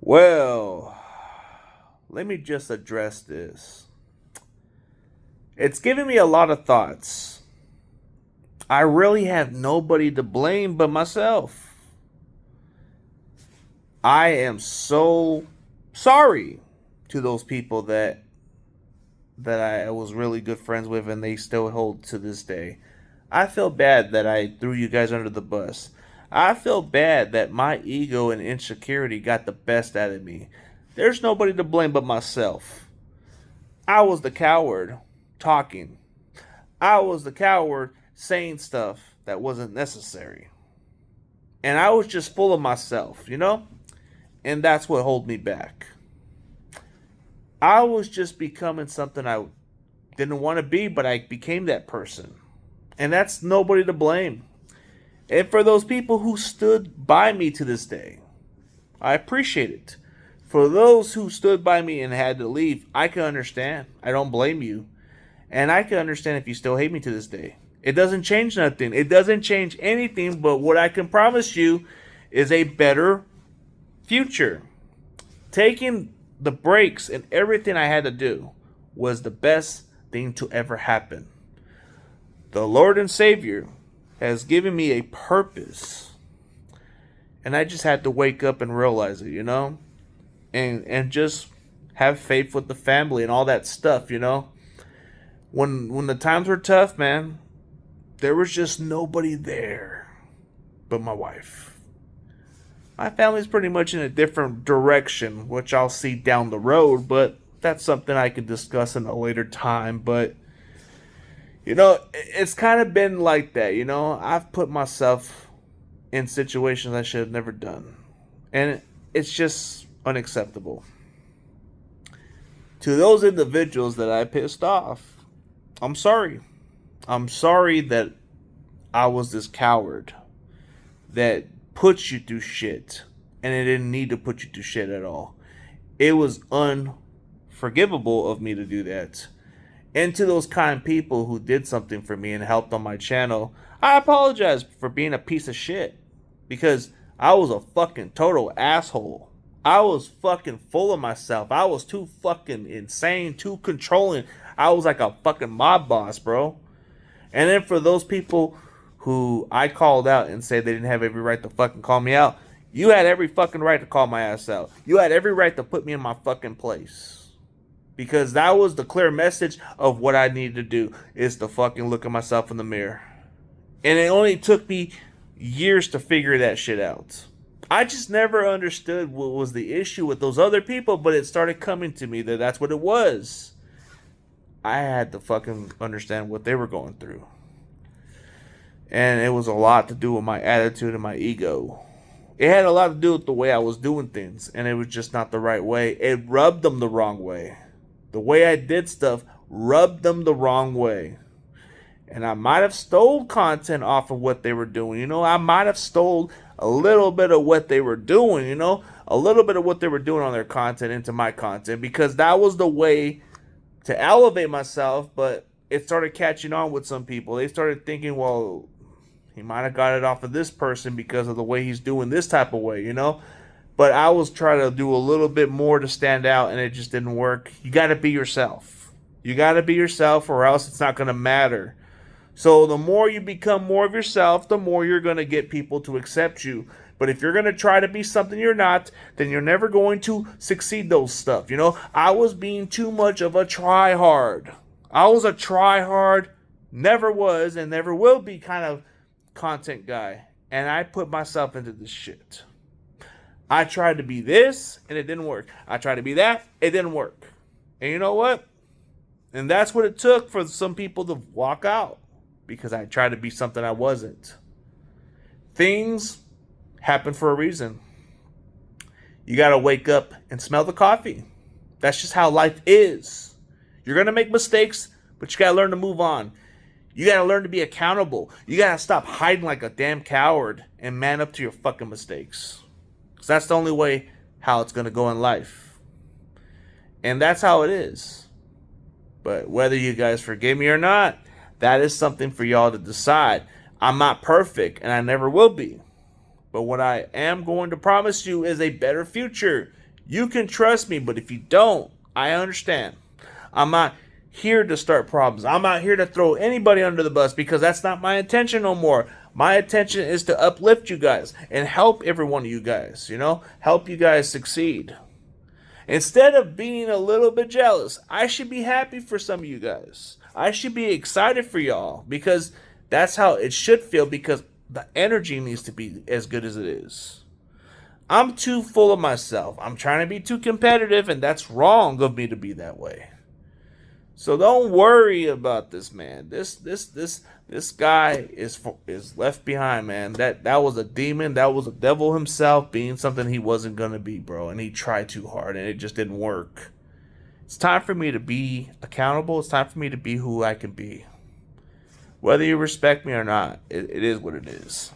Well, let me just address this. It's giving me a lot of thoughts. I really have nobody to blame but myself. I am so sorry to those people that I was really good friends with and they still hold to this day. I feel bad that I threw you guys under the bus. I feel bad that my ego and insecurity got the best out of me. There's nobody to blame but myself. I was the coward talking. I was the coward saying stuff that wasn't necessary. And I was just full of myself, you know? And that's what held me back. I was just becoming something I didn't want to be, but I became that person. And that's nobody to blame. And for those people who stood by me to this day, I appreciate it. For those who stood by me and had to leave, I can understand. I don't blame you. And I can understand if you still hate me to this day. It doesn't change nothing. It doesn't change anything, but what I can promise you is a better future. Taking the breaks and everything I had to do was the best thing to ever happen. The Lord and Savior has given me a purpose. And I just had to wake up and realize it, you know? And just have faith with the family and all that stuff, you know? When the times were tough, man, there was just nobody there but my wife. My family's pretty much in a different direction, which I'll see down the road, but that's something I could discuss in a later time. But, you know, it's kind of been like that, you know? I've put myself in situations I should have never done. And it's just unacceptable. To those individuals that I pissed off, I'm sorry. I'm sorry that I was this coward that put you through shit and it didn't need to put you through shit at all. It was unforgivable of me to do that. And to those kind people who did something for me and helped on my channel, I apologize for being a piece of shit because I was a fucking total asshole. I was fucking full of myself. I was too fucking insane, too controlling. I was like a fucking mob boss, bro. And then for those people who I called out and said they didn't have every right to fucking call me out, you had every fucking right to call my ass out. You had every right to put me in my fucking place. Because that was the clear message of what I needed to do, is to fucking look at myself in the mirror. And it only took me years to figure that shit out. I just never understood what was the issue with those other people, but it started coming to me that that's what it was. I had to fucking understand what they were going through. And it was a lot to do with my attitude and my ego. It had a lot to do with the way I was doing things, and it was just not the right way. It rubbed them the wrong way. The way I did stuff rubbed them the wrong way. And I might have stole content off of what they were doing. You know, I might have stole a little bit of what they were doing, you know, a little bit of what they were doing on their content into my content, because that was the way to elevate myself. But it started catching on with some people. They started thinking, well, he might have got it off of this person because of the way he's doing this type of way, you know. But I was trying to do a little bit more to stand out, and it just didn't work. You got to be yourself. You got to be yourself, or else it's not going to matter. So the more you become more of yourself, the more you're going to get people to accept you. But if you're going to try to be something you're not, then you're never going to succeed those stuff. You know, I was being too much of a try-hard. I was a try-hard, never was and never will be kind of content guy. And I put myself into this shit. I tried to be this, and it didn't work. I tried to be that, it didn't work. And you know what? And that's what it took for some people to walk out. Because I tried to be something I wasn't. Things happen for a reason. You got to wake up and smell the coffee. That's just how life is. You're going to make mistakes, but you got to learn to move on. You got to learn to be accountable. You got to stop hiding like a damn coward and man up to your fucking mistakes. Because that's the only way how it's going to go in life. And that's how it is. But whether you guys forgive me or not, that is something for y'all to decide. I'm not perfect, and I never will be. But what I am going to promise you is a better future. You can trust me, but if you don't, I understand. I'm not here to start problems. I'm not here to throw anybody under the bus because that's not my intention no more. My intention is to uplift you guys and help every one of you guys, help you guys succeed. Instead of being a little bit jealous, I should be happy for some of you guys. I should be excited for y'all because that's how it should feel because the energy needs to be as good as it is. I'm too full of myself. I'm trying to be too competitive, and that's wrong of me to be that way. So don't worry about this, man. This guy is left behind, man. That was a demon. That was a devil himself being something he wasn't gonna be, bro. And he tried too hard, and it just didn't work. It's time for me to be accountable. It's time for me to be who I can be. Whether you respect me or not, it is what it is.